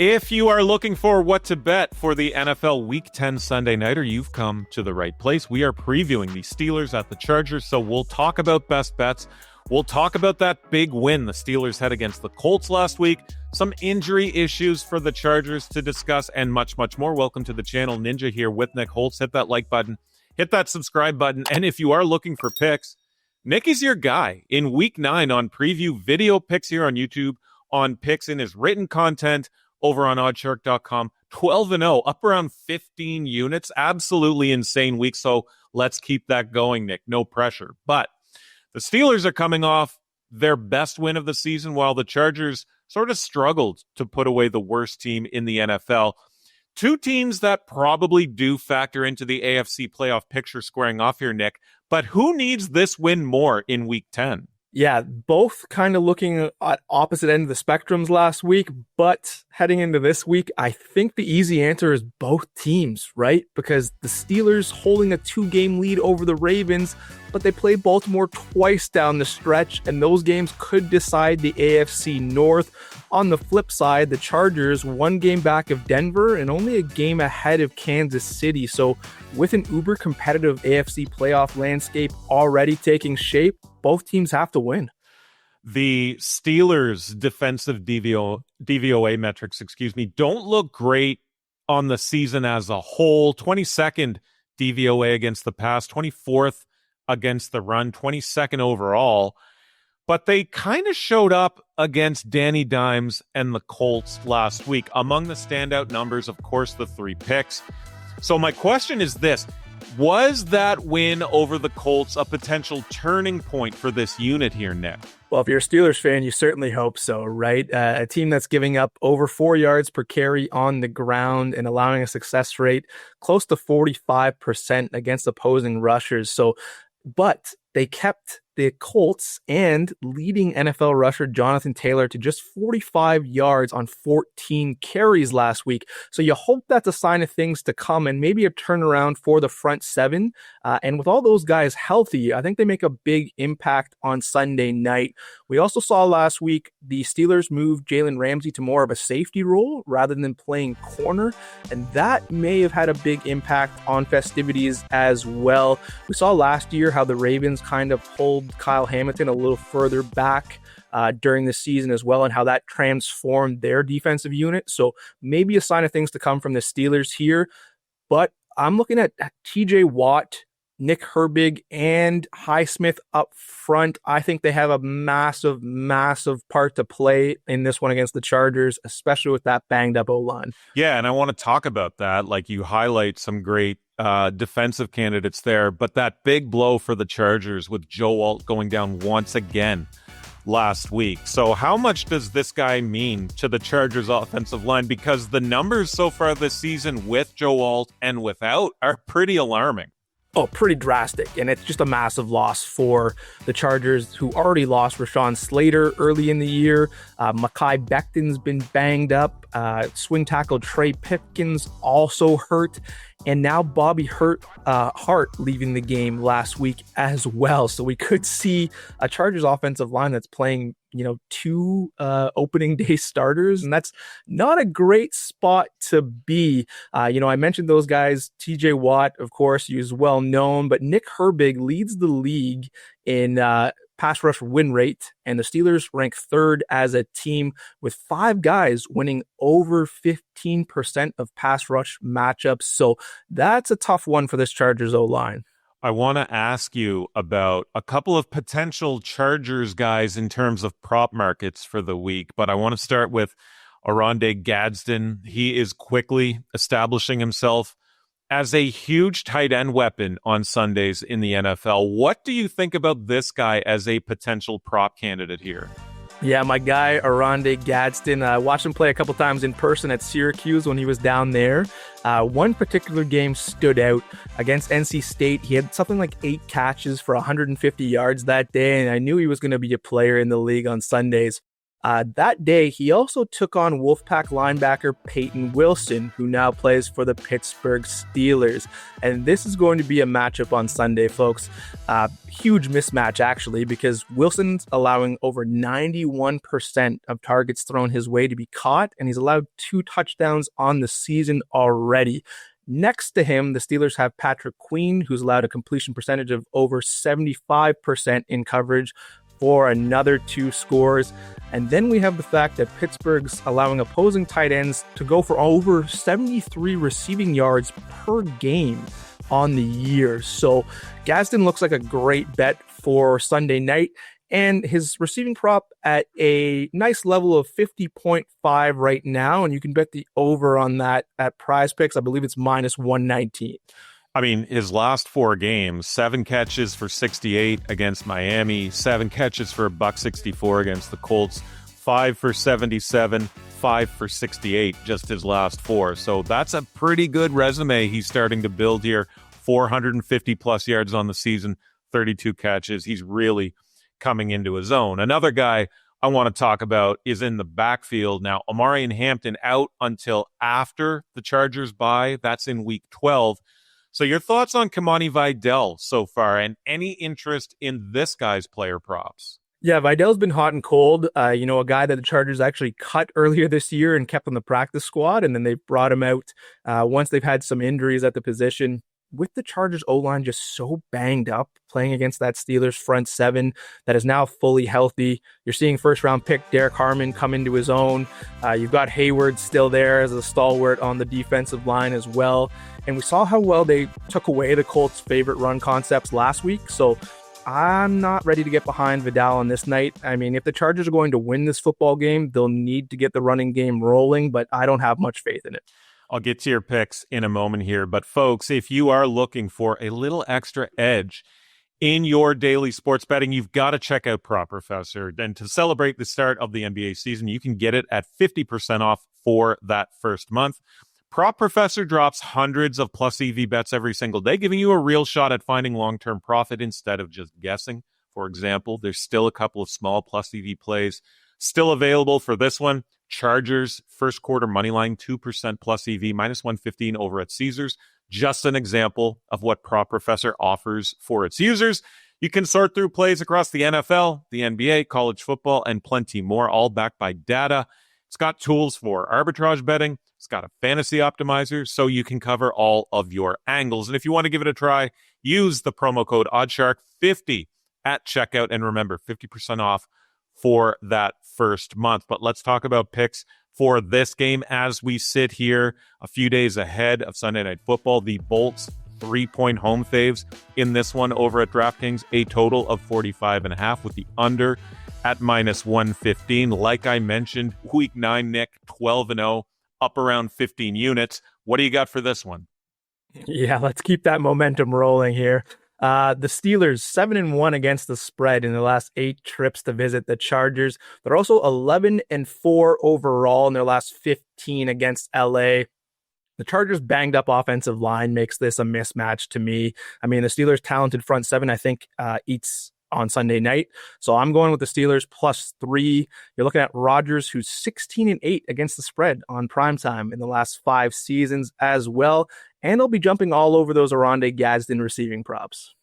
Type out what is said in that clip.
If you are looking for what to bet for the NFL Week 10 Sunday Nighter, you've come to the right place. We are previewing the Steelers at the Chargers, so we'll talk about best bets. We'll talk about that big win the Steelers had against the Colts last week, some injury issues for the Chargers to discuss, and much, much more. Welcome to the channel. Ninja here with Nick Holz. Hit that like button, hit that subscribe button, and if you are looking for picks, Nick is your guy in Week 9 on preview video picks here on YouTube, on picks in his written content, over on oddshark.com, 12-0, up around 15 units. Absolutely insane week. So let's keep that going, Nick. No pressure. But the Steelers are coming off their best win of the season, while the Chargers sort of struggled to put away the worst team in the NFL. Two teams that probably do factor into the AFC playoff picture squaring off here, Nick. But who needs this win more in Week 10? Yeah, both kind of looking at opposite end of the spectrums last week, but heading into this week, I think the easy answer is both teams, right? Because the Steelers holding a 2-game lead over the Ravens, but they play Baltimore twice down the stretch, and those games could decide the AFC North. On the flip side, the Chargers 1 game back of Denver and only a game ahead of Kansas City. So with an uber competitive AFC playoff landscape already taking shape, both teams have to win. The Steelers' defensive DVOA metrics, don't look great on the season as a whole. 22nd DVOA against the pass, 24th against the run, 22nd overall. But they kind of showed up against Danny Dimes and the Colts last week. Among the standout numbers, of course, the 3 picks. So my question is this. Was that win over the Colts a potential turning point for this unit here, Nick? Well, if you're a Steelers fan, you certainly hope so, right? A team that's giving up over 4 yards per carry on the ground and allowing a success rate close to 45% against opposing rushers. But they kept the Colts and leading NFL rusher Jonathan Taylor to just 45 yards on 14 carries last week. So you hope that's a sign of things to come and maybe a turnaround for the front seven. And with all those guys healthy, I think they make a big impact on Sunday night. We also saw last week the Steelers move Jalen Ramsey to more of a safety role rather than playing corner. And that may have had a big impact on festivities as well. We saw last year how the Ravens kind of pulled Kyle Hamilton a little further back during the season as well, and how that transformed their defensive unit. So maybe a sign of things to come from the Steelers here. But I'm looking at TJ Watt, Nick Herbert, and Highsmith up front. I think they have a massive, massive part to play in this one against the Chargers, especially with that banged up O-line. Yeah, and I want to talk about that. Like, you highlight some great defensive candidates there, but that big blow for the Chargers with Joe Alt going down once again last week. So how much does this guy mean to the Chargers offensive line? Because the numbers so far this season with Joe Alt and without are pretty alarming. Oh, pretty drastic. And it's just a massive loss for the Chargers, who already lost Rashawn Slater early in the year. Mekhi Becton's been banged up. Swing tackle Trey Pipkins also hurt. And now Bobby Hart leaving the game last week as well. So we could see a Chargers offensive line that's playing, 2 opening day starters. And that's not a great spot to be. I mentioned those guys. TJ Watt, of course, is well known, but Nick Herbert leads the league in pass rush win rate, and the Steelers rank 3rd as a team, with 5 guys winning over 15% of pass rush matchups. So that's a tough one for this Chargers O-line. I want to ask you about a couple of potential Chargers guys in terms of prop markets for the week, but I want to start with Orondoe Gadsden. He is quickly establishing himself as a huge tight end weapon on Sundays in the NFL. What do you think about this guy as a potential prop candidate here? Yeah, my guy, Orondoe Gadsden, I watched him play a couple times in person at Syracuse when he was down there. One particular game stood out against NC State. He had something like 8 catches for 150 yards that day, and I knew he was going to be a player in the league on Sundays. That day, he also took on Wolfpack linebacker Peyton Wilson, who now plays for the Pittsburgh Steelers. And this is going to be a matchup on Sunday, folks. Huge mismatch, actually, because Wilson's allowing over 91% of targets thrown his way to be caught, and he's allowed 2 touchdowns on the season already. Next to him, the Steelers have Patrick Queen, who's allowed a completion percentage of over 75% in coverage for another 2 scores. And then we have the fact that Pittsburgh's allowing opposing tight ends to go for over 73 receiving yards per game on the year. So Gadsden looks like a great bet for Sunday night. And his receiving prop at a nice level of 50.5 right now. And you can bet the over on that at Prize Picks. I believe it's minus 119. I mean, his last 4 games, 7 catches for 68 against Miami, 7 catches for $164 against the Colts, 5 for 77, 5 for 68, just his last 4. So that's a pretty good resume he's starting to build here. 450 plus yards on the season, 32 catches. He's really coming into his own. Another guy I want to talk about is in the backfield. Now, Omari and Hampton out until after the Chargers bye. That's in week 12. So your thoughts on Kamani Vidal so far, and any interest in this guy's player props? Yeah, Vidal's been hot and cold. A guy that the Chargers actually cut earlier this year and kept on the practice squad, and then they brought him out once they've had some injuries at the position. With the Chargers O-line just so banged up, playing against that Steelers front 7 that is now fully healthy. You're seeing first-round pick Derek Harmon come into his own. You've got Hayward still there as a stalwart on the defensive line as well. And we saw how well they took away the Colts' favorite run concepts last week. So I'm not ready to get behind Vidal on this night. I mean, if the Chargers are going to win this football game, they'll need to get the running game rolling, but I don't have much faith in it. I'll get to your picks in a moment here. But folks, if you are looking for a little extra edge in your daily sports betting, you've got to check out Prop Professor. And to celebrate the start of the NBA season, you can get it at 50% off for that first month. Prop Professor drops hundreds of plus EV bets every single day, giving you a real shot at finding long-term profit instead of just guessing. For example, there's still a couple of small plus EV plays still available for this one. Chargers first quarter money line 2% plus EV minus 115 over at Caesars. Just an example of what Prop Professor offers for its users. You can sort through plays across the NFL, the NBA, college football, and plenty more, all backed by data. It's got tools for arbitrage betting. It's got a fantasy optimizer, so you can cover all of your angles. And if you want to give it a try, use the promo code ODDSHARK50 at checkout. And remember, 50% off for that first month. But let's talk about picks for this game as we sit here a few days ahead of Sunday Night Football. The Bolts 3-point home faves in this one over at DraftKings, a total of 45.5 with the under at minus 115. Like I mentioned, week 9, Nick, 12-0, up around 15 units. What do you got for this one? Yeah, let's keep that momentum rolling here. The Steelers 7-1 against the spread in the last 8 trips to visit the Chargers. They're also 11-4 overall in their last 15 against LA. The Chargers' banged up offensive line makes this a mismatch to me. I mean, the Steelers' talented front 7, I think, eats on Sunday night. So I'm going with the Steelers +3. You're looking at Rodgers, who's 16-8 against the spread on primetime in the last 5 seasons as well. And they'll be jumping all over those Orondoe Gadsden receiving props.